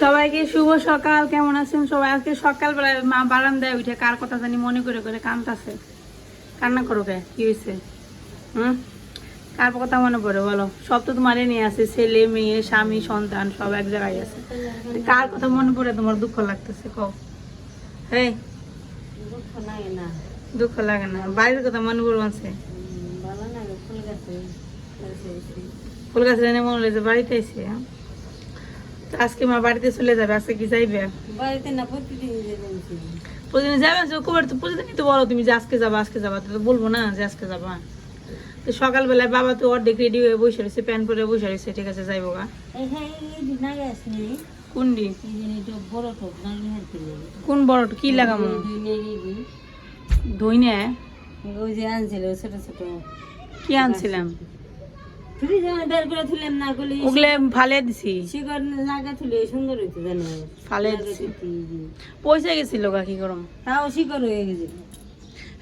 সবাইকে শুভ সকাল। কেমন আছেন সবাই? আজকে সকালবেলায় মা বারান্দায় উঠে কার কথা জানি মনে করে করে কাঁদতেছে। কান্না করো কে? কি হয়েছে? কার কথা মনে পড়ে বলো? সব তো তোমারে নিয়ে আছে, ছেলে মেয়ে স্বামী সন্তান সব এক জায়গায় আছে। কার কথা মনে পড়ে তোমার দুঃখ লাগতেছে কও? হ্যাঁ, দুঃখ লাগে না? বাড়ির কথা মনে পড়ছে? ফুল গাছ এনে মনে হয়েছে বাড়িতে এসে। আজকে মা বাড়িতে চলে যাবে। আজকে কি যাইবে? বাড়িতে না, প্রতিদিন প্রতিদিন যাবে? প্রতিদিনই তো বলো তুমি যে আজকে যাবা আজকে যাবা, তো বলবো না যে আজকে যাবা? তো সকালবেলায় বাবা তো অর্ধেক রেডি হয়ে বসে রয়েছে, প্যান্ট পরে বসে রয়েছে। ঠিক আছে, যাইবো গা। কোনটি? কোন বড়? কি লাগামো? ধইনে? ওই যে আনছিল ছোট ছোট। কি আনছিলাম? ওগুলো ফালে দিছি। সুন্দর হইতো জানো, ফালে দিছি। পয়সা গেছিল গা, কি করম? তাও শিকড় হয়ে গেছে।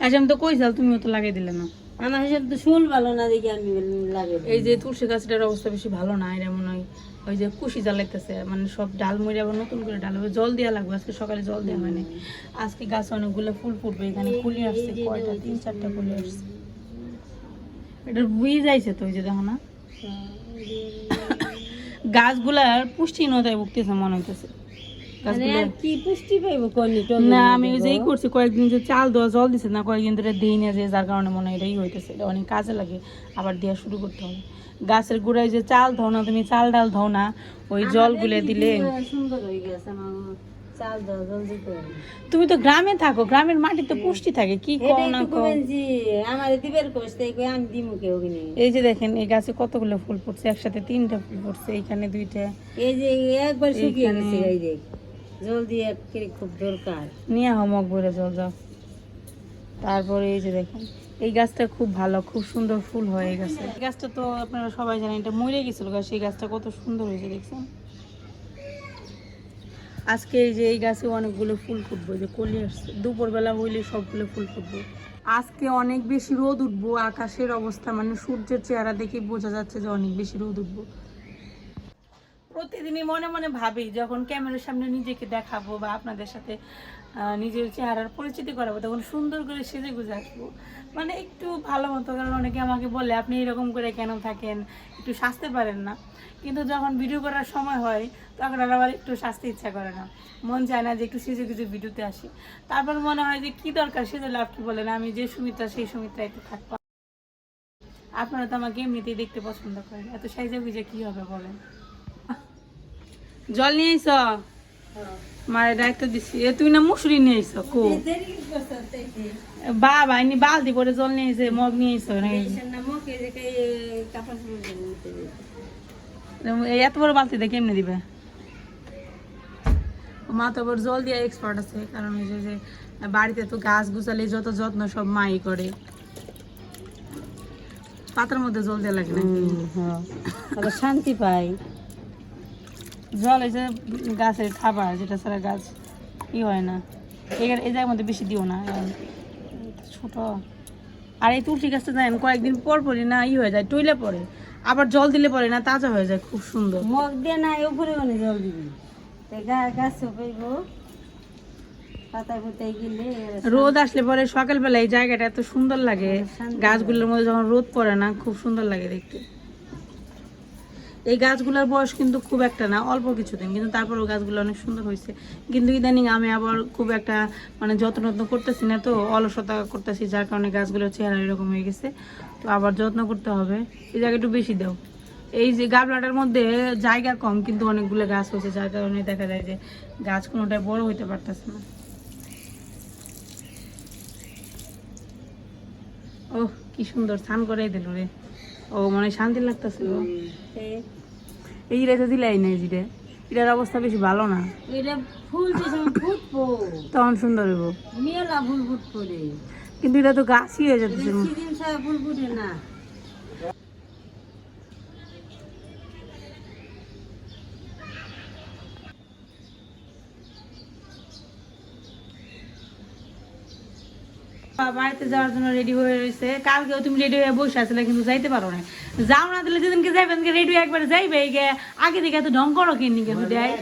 এখন তো কইছাল, তুমিও তো লাগাই দিলে না। আমার হিসাব তো শুল ভালো না দেখি আমি লাগে। এই যে তুলসী গাছটার অবস্থা বেশি ভালো না, এর মনে হয় ওই যে কুশি জ্বালাইতেছে, মানে সব ডাল মরে আবার নতুন করে ডাল হবে। জল দেওয়া লাগবে, আজকে সকালে জল দেওয়া হয়নি। আজকে গাছে অনেকগুলো ফুল ফুটবে। এখানে ফুলি আসছে কয়টা, 3-4টা ফুলি আসছে। এটা বুঝে যাইছে তো, ওই যে দেখো না গাছগুলার পুষ্টিহীনতায় ভুগতেছে মনে হইতেছে। কি পুষ্টি পাইবো না, আমি ওই যেই করছি কয়েকদিন যে চাল দেওয়া জল দিছে না, কয়েকদিন ধরে দিই না, যে যার কারণে মনে হয় এটাই হইতেছে। এটা অনেক কাজে লাগে, আবার দেওয়া শুরু করতে হবে। গাছের গোড়ায় যে চাল ধও না তুমি, চাল ডাল ধও না, ওই জল গুলে দিলে সুন্দর হয়ে গেছে। চাল দাও জল দিতে। তুমি তো গ্রামে থাকো, গ্রামের মাটিতে পুষ্টি থাকে। কি কও না কও? আমার দিবের কষ্টে আমি দিমু কেউ কিনে। এই যে দেখেন, এই গাছে কতগুলো ফুল ফুটছে, একসাথে 3টা ফুল ফুটছে, এইখানে 2টা। এই যে একবার শুকিয়ে গেছে, এই যে জল দিয়ে খুব দরকার। নিয়ে মগ ভরে জল যাও। তারপরে এই যে দেখেন, এই গাছটা খুব ভালো, খুব সুন্দর ফুল হয় এই গাছে। এই গাছটা তো আপনারা সবাই জানেন, এটা মরে গেছিল গাছ। এই গাছটা কত সুন্দর হয়েছে দেখছেন। আজকে এই যে এই গাছে অনেকগুলো ফুল ফুটবো, যে কলি আসছে। দুপুরবেলা হইলে সবগুলো ফুল ফুটবো। আজকে অনেক বেশি রোদ উঠবো। আকাশের অবস্থা মানে সূর্যের চেহারা দেখে বোঝা যাচ্ছে যে অনেক বেশি রোদ উঠবো। প্রতিদিনই মনে মনে ভাবি, যখন ক্যামেরার সামনে নিজেকে দেখাবো বা আপনাদের সাথে নিজের চেহারার পরিচিতি করাবো, তখন সুন্দর করে সেজে গুজে আসবো, মানে একটু ভালো মতো। কারণ অনেকে আমাকে বলে, আপনি এরকম করে কেন থাকেন, একটু সাজতে পারেন না? কিন্তু যখন ভিডিও করার সময় হয়, তখন আবার একটু সাজতে ইচ্ছা করে না, মন চায় না যে একটু সেজে গুজে ভিডিওতে আসি। তারপর মনে হয় যে কি দরকার সেজে, লাভ কি? বলেন, আমি যে সুমিত্রা সেই সুমিত্রা একটু থাকবো। আপনারা তো আমাকে এমনিতেই দেখতে পছন্দ করেন, এত সাইজে গুজে কি হবে বলেন? জল নিয়ে আইস? মারে দায়িত্ব দিচ্ছি। তুই না মুসুরি নিয়ে আইস? কো বাবা এমনি বালতি করে জল নিয়ে আইসে, মগ নিয়ে আইস এত বড় বালতি দিয়ে কেমনে দিবে? মা তো আবার জল দিয়ে এক্সপার্ট আছে, কারণ ওই যে বাড়িতে তো গাছ গুছালে যত যত্ন সব মাই করে। পাতার মধ্যে জল দেওয়া লাগে না, শান্তি পাই। জল এই যে গাছের খাবার, যেটা ছাড়া গাছ ই হয় না। এই জায়গার মধ্যে বেশি দিও না, ছোট। আর এই তুলসী গাছটা জানেন কয়েকদিন পর পরই না হয়ে যায়, টইলে পরে, আবার জল দিলে পরে না তাজা হয়ে যায়, খুব সুন্দর। মগ দিয়ে না উপরে মানে জল দিবি, গাছ পাইব। পাতা ফুটাই গেলে রোদ আসলে পরে সকালবেলা এই জায়গাটা এত সুন্দর লাগে, গাছগুলোর মধ্যে যখন রোদ পড়ে না, খুব সুন্দর লাগে দেখতে। এই গাছগুলোর বয়স কিন্তু খুব একটা না, অল্প কিছুদিন, কিন্তু তারপরেও গাছগুলো অনেক সুন্দর হয়েছে। কিন্তু ইদানিং আমি আবার খুব একটা মানে যত্ন করতেছি না, তো অলসতা করতেছি, যার কারণে গাছগুলোর চেহারা এরকম হয়ে গেছে। তো আবার যত্ন করতে হবে। এই জায়গা একটু বেশি দাও। এই যে গাবলাটার মধ্যে জায়গা কম, কিন্তু অনেকগুলো গাছ হয়েছে, যার কারণে দেখা যায় যে গাছ কোনোটাই বড় হইতে পারতেছে না। ওহ, কি সুন্দর স্নান করাই দিল রে। ও মানে শান্তি লাগতেছিল। এই জিরাটা দিলাই না, এটার অবস্থা বেশি ভালো না। এটা ফুল ফুটবো তখন সুন্দর হইব, মেলা ফুল ফুটবো রে। কিন্তু এটা তো গাছই হয়ে যাচ্ছে। সিজন ছাড়া ফুল ফুটে না। বাড়িতে যাওয়ার জন্য রেডি হয়ে রয়েছে। কালকেও তুমি রেডি হয়ে বসে আসলে, কিন্তু যাইতে পারো না। যাও না দিলে যেদিনকে যাইবেন রেডি একবারে যাইবে আগে থেকে এত ঢং করো কিনি দেয়।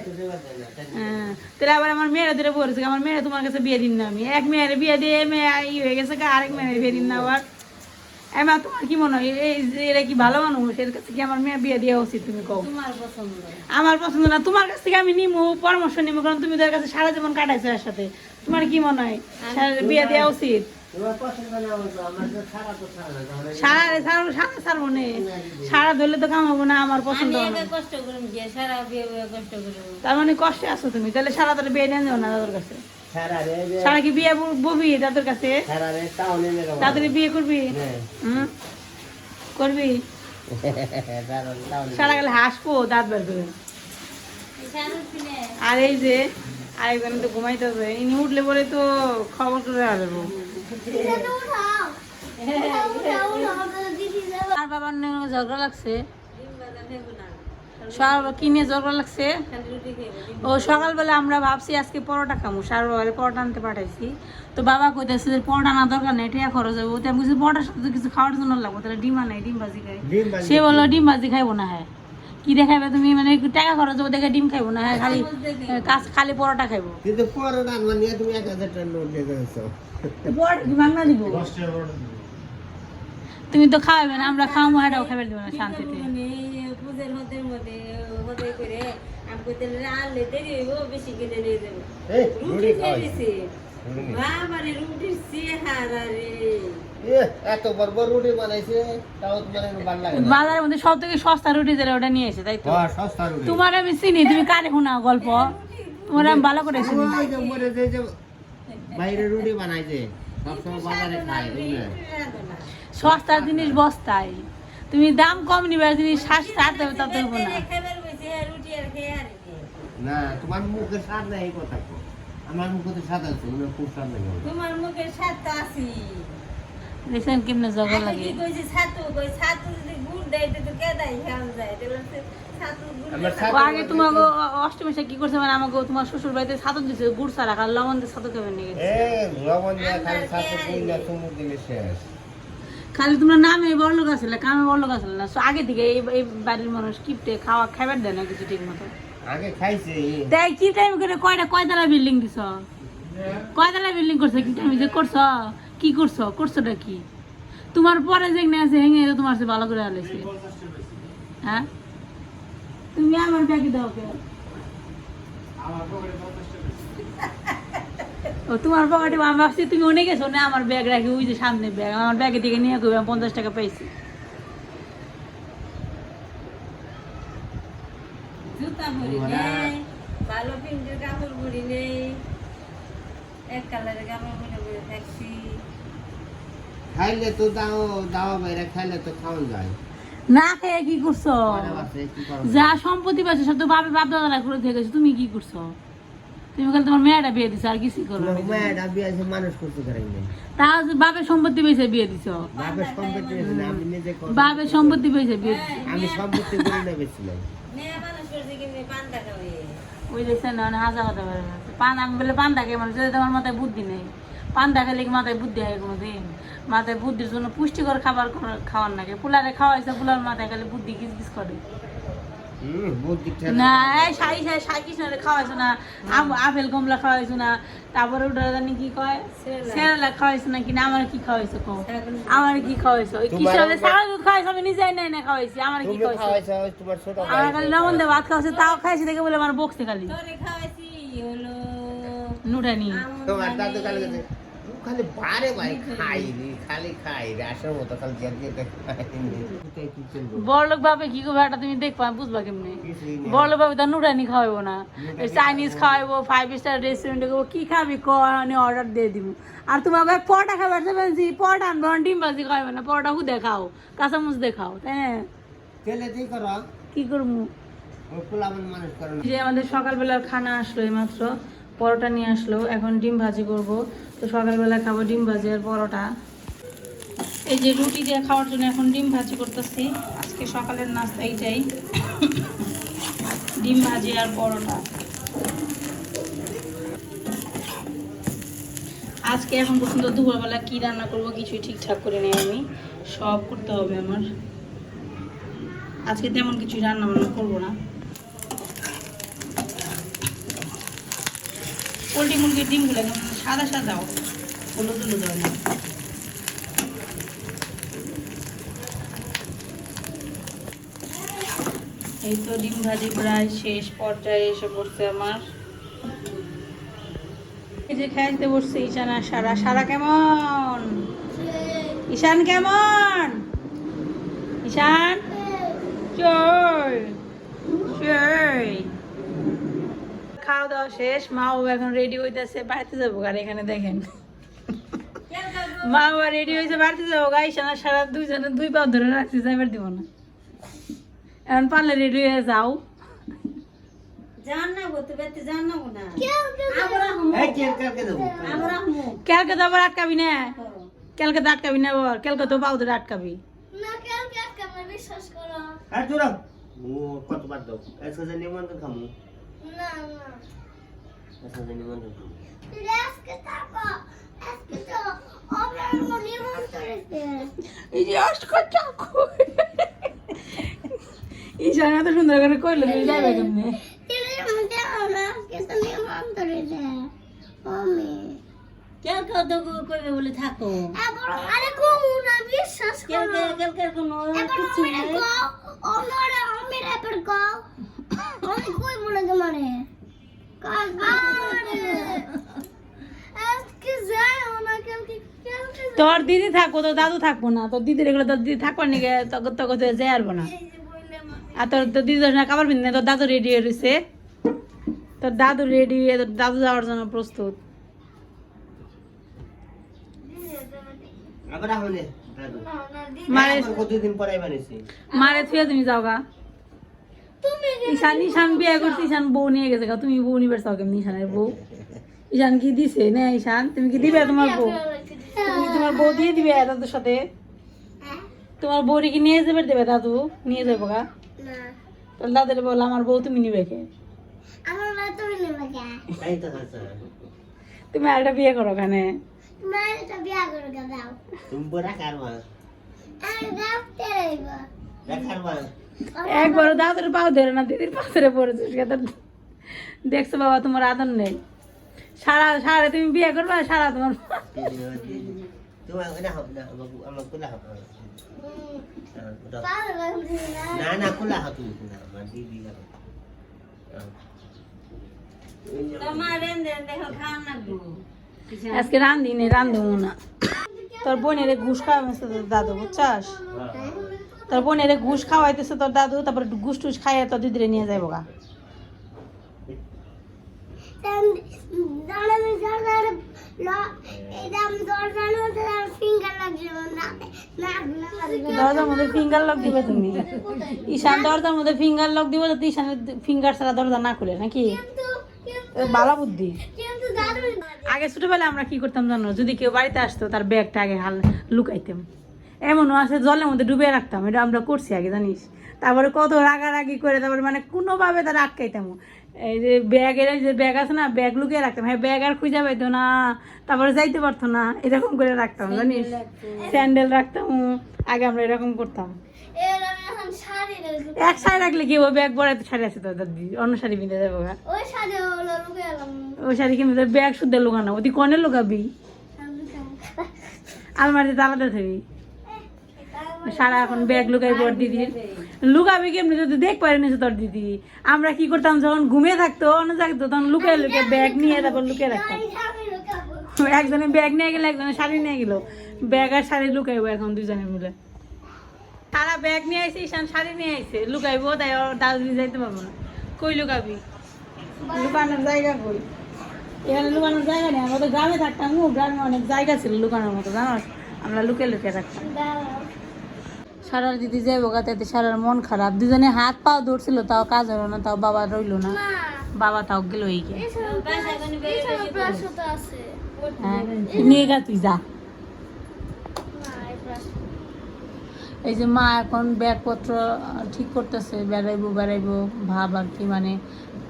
হ্যাঁ, তাহলে আবার আমার মেয়েরা ধরে বলেছে আমার মেয়েরা তোমার কাছে বিয়ে দিন না, আমি এক মেয়ের বিয়ে দিয়ে মেয়ে ই হয়ে গেছে, আরেক মেয়ের বিয়ে দিন না। আবার এমা তোমার কি মনে হয় এরা কি ভালো মানুষ? এর কাছে কি আমার মেয়ে বিয়ে দেওয়া উচিত? তুমি কও। আমার পছন্দ না, তোমার কাছ থেকে আমি নিমু, পরামর্শ নিবো, কারণ তুমি তার কাছে সারা জীবন কাটাইছো এর সাথে। তোমার কি মনে হয় বিয়ে দেওয়া উচিত? সারা ধরলে তো কাম হবো না, আমার পছন্দ। তার মানে কষ্টে আছো তুমি, তাহলে সারা তোর বিয়ে দেন যাও না দাদুর কাছে। সারা কি বিয়ে ববি দাদুর কাছে? তাদের বিয়ে করবি? করবি? সারা গেলে হাসবো দাঁত বের করে। আর এই যে আরেকজন তো ঘুমাইতেছে, ইনি উঠলে পরে তো খবর করে আসবো। আর বাবার ঝগড়া লাগছে, কি নিয়ে ঝগড়া লাগছে? ও সকালবেলা আমরা ভাবছি আজকে পরোটা খাবো, সার বাবারে পরোটা আনতে পাঠাইছি। তো বাবা কইতেছে যে পরোটা না দরকার নেই, এটা খরচ হবে। আমি কিছু পরোটার সাথে কিছু খাওয়ার জন্য লাগবো, তাহলে ডিম আনাই, ডিম ভাজি খাই। সে বললো ডিম ভাজি খাইবো না। হ্যাঁ, কি দেখাইবে তুমি? মানে টাকা খরচ হবে দেখে ডিম খাইবো না, হ্যাঁ খালি পরোটা খাইবো। কিন্তু পরোটা আনবা তুমি 1000 টাকা নোট দিয়ে দিছো, পরোটা কি মাংনা দিব? তুমি তো খাওয়াবে না, আমরা খাওয়াবো, হাটাও খাবার দিব না শান্তিতে। বাজারের মধ্যে সব থেকে সস্তা রুটি যেটা ওটা নিয়ে এসে, তাই তো? তোমার আমি চিনি, তুমি কারে শোনাও গল্প, তোমার আমি ভালো করে চিনি। বাইরে রুটি বানাইছে সস্তার জিনিস বস্তায়, তুমি দাম কম নিবে, জিনিস তাতে তাতে হবো না। না তোমার মুখের স্বাদ নাই, এই কথা কো। আমার মুখে তো স্বাদ আছে, খুব স্বাদ লাগে। তোমার মুখের স্বাদ তো আছে। দেখছেন কেমনে জগা লাগে। কইছে ছাতু, কই ছাতু যদি গুড় দেয় তো কে দেয় খাওয়া যায়, তাহলে ছাতু গুড়। আগে তোমাকে অষ্টমীতে কি করছে, মানে আমাকে তোমার শ্বশুর বাড়িতে ছাতু দিছে গুড় ছাড়া, আর লবণ দিয়ে ছাতু খাবেন নাকি? লবণ দিয়ে খালি ছাতু কইলা তুমি দিলে শেষ। খালি তোমরা নামে বড় লোক আসলে, কামে বড় লোক আসলে না। আগে থেকে এই বাড়ির মানুষ কিপটে খাবার দেয় না কিছু ঠিক মতো। আগে খাইছে তাই কি টাইম করে কয়তলা বিল্ডিং দিছ? কয়তলা বিল্ডিং করছো? কি টাইম যে করছো? কি করছো? করছোটা কি? তোমার পরে যে আছে হেঙে তোমার সে ভালো করে আলেছে। হ্যাঁ, তুমি আমার ব্যাগে দাও কে? ও তোমার পকেটে আমি ভাবছি তুমি অনেক গেছো না, আমার ব্যাগ রাখি ওই যে সামনে ব্যাগ, আমার ব্যাগে থেকে নিয়ে করবে 50 টাকা পাইছি। জুতা পরি নেই, ভালো পিন্ডের কাপড় পরি নেই, এক কালারের কাপড় পরে থাকছি। খাইলে তো দাও বাইরে খাইলে তো খাওয়া যায় না। খেয়ে কি করছো? যা সম্পত্তি পাইছো সব তো বাপ দাদারা করে থেকে গেছে, তুমি কি করছো? তুমি খালি তোমার মেয়েটা বিয়ে দিছো, আর কিছু করো না। মেয়েটা বিয়ে আছে মানুষ করতে পারেন না, তাও বাপের সম্পত্তি পেয়েছে বিয়ে দিছো। বাপের সম্পত্তি আছে না, আমি নিজে বাপের সম্পত্তি পেয়েছে বিয়ে দিছো। আমি সম্পত্তি করে না বেছিলাম। মেয়ে মানুষ করছে কিন্তু পান্তা খাবে। ওই দেখছেন না, হাসা কথা বলে পান, আমি বলে পান্তা খেয়ে মানুষ, যদি তোমার মাথায় বুদ্ধি নেই। পান্তা খেলে কি মাথায় বুদ্ধি হয় কোনোদিন? মাথায় বুদ্ধির জন্য পুষ্টিকর খাবার খাওয়ার নাকি? পোলারে খাওয়াইছে, পোলার মাথায় খালি বুদ্ধি কিস কিস করে না। এই খাওয়াইছো না, আপেল কমলা খাওয়াইছো না, তারপরে ওটা জানি কি কয় সেরালা খাওয়াইছো না কিনা? আমার কি খাওয়াইছো? আমার কি খাওয়াইছো? কিসের ছাগল দুধ খাওয়াইছো? আমি নিজে না খাওয়াইছি। আমার কি খাওয়াইছো? আমার খালি লবণ দিয়ে ভাত খাওয়াইছে, তাও খাইছি দেখে বলে আমার বকছে খালি। খাওয়াইছি হলো নুডানি তোমার দাদু খালি বারে ভাই খাই রে, আসার মতো খালি বড়লোক ভাবে কি করবে এটা তুমি দেখবা, বুঝবা কেমনি? বড়লোক ভাবে তার নুডানি খাওয়াবো না, চাইনিজ খাওয়াবো, 5 স্টার রেস্টুরেন্টে যাবো, কি খাবি কনে অর্ডার দিয়ে দিব। আর তোমাকে পরোটা খাবার বলছি, পরোটা আনবো, ডিম ভাজি খাওয়াবে না, পরোটা হু দেখাও, কাঁচামুচ দেখাও, তাই না? কি করবো? যে আমাদের সকালবেলার খানা আসলো এইমাত্র, পরোটা নিয়ে আসলো, এখন ডিম ভাজি করব। তো সকালবেলা খাবো ডিম ভাজি আর পরোটা। এই যে রুটি দিয়ে খাওয়ার জন্য এখন ডিম ভাজি করতেছি। আজকে সকালের নাস্তা এইটাই, ডিম ভাজি আর পরোটা। আজকে এখন পর্যন্ত দুপুরবেলা কি রান্না করব কিছুই ঠিকঠাক করে নেই আমি, সব করতে হবে আমার। আজকে তেমন কিছু রান্না বান্না করবো না। পোলট্রি মুরগির ডিমগুলো একদম সাদা সাদাও, হলুদ হলুদ হয় না। এই তো ডিম ভাজি প্রায় শেষ পর্যায়ে এসে পড়ছে আমার। এই যে খাইতে বসছে ঈশান আর সারা। সারা কেমন? ঈশান কেমন? ঈশান চল চল। খাওয়া দাওয়া শেষ, মা বাবা এখন রেডি হইতেছে, বাড়িতে যাবো। আর এখানে দেখেন মা বাবা রেডি হয়েছে, বাড়িতে যাবো। ঈশান আর সারা দুইজনে দুই পা ধরে রাখছি, যাইবার দিব না। এখন পারলে রেডি হয়ে যাও। কালকে তো আবার আটকাবি না, কালকে তো আটকাবি না আবার, কালকে তো পাও ধরে আটকাবি। ঈশান এত সুন্দর করে কইলে তুমি যাবে কেমনে? বলে থাকো তোর দিদি থাকবো, তোর দাদু থাকবো না। তোর দিদির এগুলো তোর দিদি থাকবার নাকি তোকে যাই আসবো না। আর তোর দিদি না কাপড় পিন্ধে, তোর দাদু রেডি হয়ে রয়েছে। তোর দাদু রেডি হয়ে, তোর দাদু যাওয়ার জন্য প্রস্তুত। মারে থুয়ে তুমি যাও গা। ঈশান ঈশান বিয়ে করছে, ঈশান বউ নিয়ে গেছে গা। তুমি বউ নিবে চাও কেমনি? ঈশানের বউ ঈশান কি দিছে না? ঈশান তুমি কি দিবে তোমার বউ? তুমি তোমার বউ দিয়ে দিবে দাদুর সাথে? তোমার বউরে কি নিয়ে যাবে? দেবে দাদু নিয়ে যাবো গা। তাহলে দাদুর বল আমার বউ তুমি নিবে কে? তুমি আরেকটা বিয়ে করো ওখানে। একবার দাদুর পাও ধরে না, দিদির পাও ধরে পড়েছিস। দেখছো বাবা তোমার আদর নেই। সারা সারা তুমি বিয়ে করবা, সারা তোমার আজকে রান্ধি নেই, রান্ধবো না। তোর বোনের ঘুষ খাওয়াইতেছে তোর দাদু, বুঝছাস? তোর বোনের ঘুষ খাওয়াইতেছে তোর দাদু, তারপর ঘুষ টুস খাইয়ে তোর দিদিরে নিয়ে যাবো গা। দরজার মধ্যে ফিঙ্গার লক দিবে তুমি। ঈশান দরজার মধ্যে ফিঙ্গার লক দিব, যাতে ঈশানের ফিঙ্গার ছাড়া দরজা না খুলে, নাকি? ভালো বুদ্ধি। আগে ছোটবেলায় আমরা কি করতাম জানো? যদি কেউ বাড়িতে আসতো, তার ব্যাগটা আগে লুকাইতাম। এমনও আছে জলের মধ্যে ডুবে রাখতাম, এটা আমরা করছি আগে, জানিস? তারপরে কত রাগারাগি করে, তারপরে মানে কোনোভাবে তারা আটকাইতাম। এই যে ব্যাগের যে ব্যাগ আছে না, ব্যাগ লুকিয়ে রাখতাম। হ্যাঁ, ব্যাগ আর খুঁজে পাইতো না, তারপরে যাইতে পারতো না, এরকম করে রাখতাম, জানিস? স্যান্ডেল রাখতাম আগে, আমরা এরকম করতাম। এক শাড়ি রাখলে কি ব্যাগ বড় শাড়ি আছে তো দাদি, অন্য শাড়ি পিঁধে যাবো। ওই শাড়ি কিনতে ব্যাগ শুদ্ধ লুকানো, ওদি কনে লুকাবি? আলমারিতে আলাদা থাকবি। সারা এখন ব্যাগ লুকাই পর দিদির লুকাবি কেমনি? যদি দেখ পারিনি তোর দিদি। আমরা কি করতাম, যখন ঘুমিয়ে থাকতো অন্য থাকতো, তখন লুকিয়ে লুকিয়ে ব্যাগ নিয়ে তারপর লুকিয়ে রাখতাম। একজনে ব্যাগ নিয়ে গেলে, একজনে শাড়ি নিয়ে গেলো। ব্যাগ আর শাড়ি লুকাইবো এখন দুজনে মিলে। সারা ব্যাগ নিয়ে আইসে, ঈশান শাড়ি নিয়ে আইসে, লুকাইবো। তাই দাদু যাইতে পারবো না। কই লুকাবি? লুকানোর জায়গা কই? এখানে লুকানোর জায়গা নেই। আমরা তো গ্রামে থাকতাম, গ্রামে অনেক জায়গা ছিল লুকানোর মতো, জানো? আমরা লুকিয়ে লুকিয়ে রাখতাম। সারার দিদি যাইবো গা, তাতে সারার মন খারাপ। দুজনে হাত পাও ধরছিল, তাও কাজ হলো না। তাও বাবা রইলো না, বাবা তাও গেল। এই হ্যাঁ, নিয়ে গা, তুই যা। এই যে মা এখন ব্যাগপত্র ঠিক করতেছে, বেড়াইবো ভাব আর কি, মানে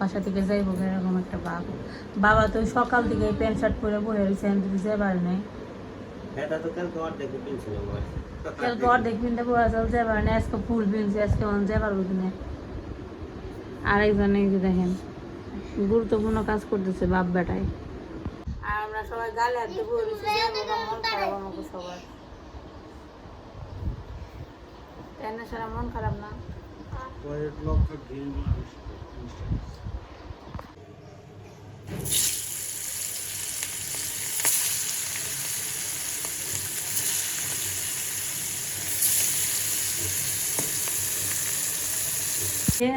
বাসা থেকে যাইব এরকম একটা ভাব। বাবা তো সকাল থেকে প্যান্ট শার্ট পরে বয়ে রয়েছে, যাবার নেই। এটা তো কালকে অর্ধেক কিনছিলাম কালকে অর্ধেক কিনতে বয়ে চল যাবার নেই, আজকে ফুল কিনছে, আজকে যাবার কিনে। আরেকজন এই যে দেখেন গুরুত্বপূর্ণ কাজ করতেছে বাপ বেটায়। আর আমরা সবাই গালে হাতে বয়ে রয়েছি, মন খারাপ আমাকে সবার। তাই না সারা মন খারাপ না?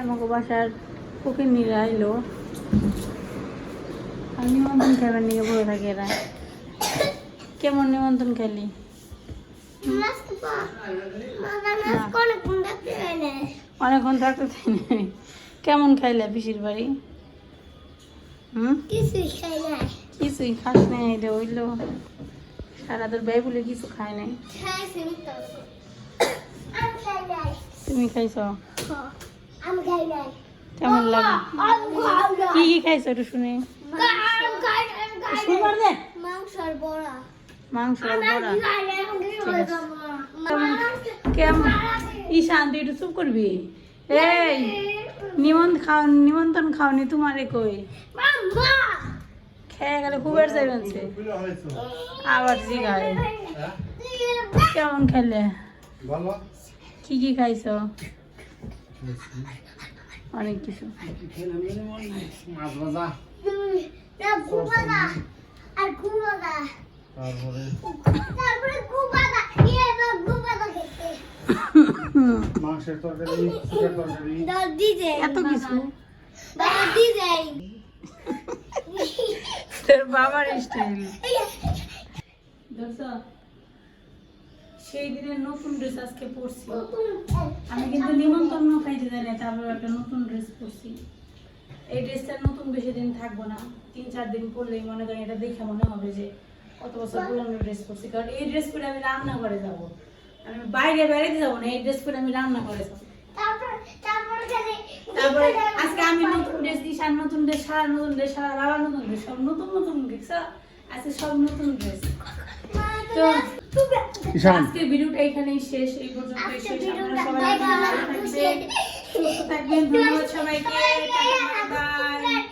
আমাকে বাসার কুকিং নিয়ে আইলো, আর নিমন্ত্রণ খাইবার নিয়ে বলে থাকে এরা। কেমন নিমন্ত্রণ খেলি? অনেকক্ষণ থাকতে চাই না। কেমন খাইলে পিসির বাড়ি? কিছুই খাস নাই, এটা হইলো সারা তোর ব্যয় বলে কিছু খায় নাই। তুমি খাইছ? কেমন লাগে? কি কি খাইছো একটু শুনি। মাংসর বড়া। কেমন ঈশান তুই একটু চুপ করবি? এই নিমন্ত্রণ খাওনি তোমারে কই? খেয়ে গেলে খুবের যাইবেনছে আবার জিগায়। কেমন খেলে? কি কি খাইছো? অনেক কিছু। মাংসের তরকারি, চিকেন তরকারি, এত কিছু তোর বাবার স্টাইল। সেই দিনের নতুন ড্রেস আজকে পরছি আমি, কিন্তু নিমন্ত্রণ খাইতে জানি, তারপর একটা নতুন ড্রেস পরছি। এই ড্রেসটা নতুন বেশি দিন থাকবো না, 3-4 দিন পরলেই মনে করেন এটা দেখে মনে হবে যে কত বছর পুরানো ড্রেস পরছি। কারণ এই ড্রেস পরে আমি রান্না করে যাবো, আমি বাইরে বেড়াতে যাবো না, এই ড্রেস পরে আমি রান্না করে যাবো। তারপরে আজকে আমি নতুন ড্রেস দিই, সার নতুন ড্রেস, সারা নতুন ড্রেস, সারা বাবা নতুন ড্রেস, সব নতুন নতুন দেখছো, আজকে সব নতুন ড্রেস। তো আজকের ভিডিওটা এখানেই শেষ, এই পর্যন্তই শেষ। আপনারা সবাই ভালো থাকবেন, সুস্থ থাকবেন। ধন্যবাদ সবাইকে, টাটা, বাই।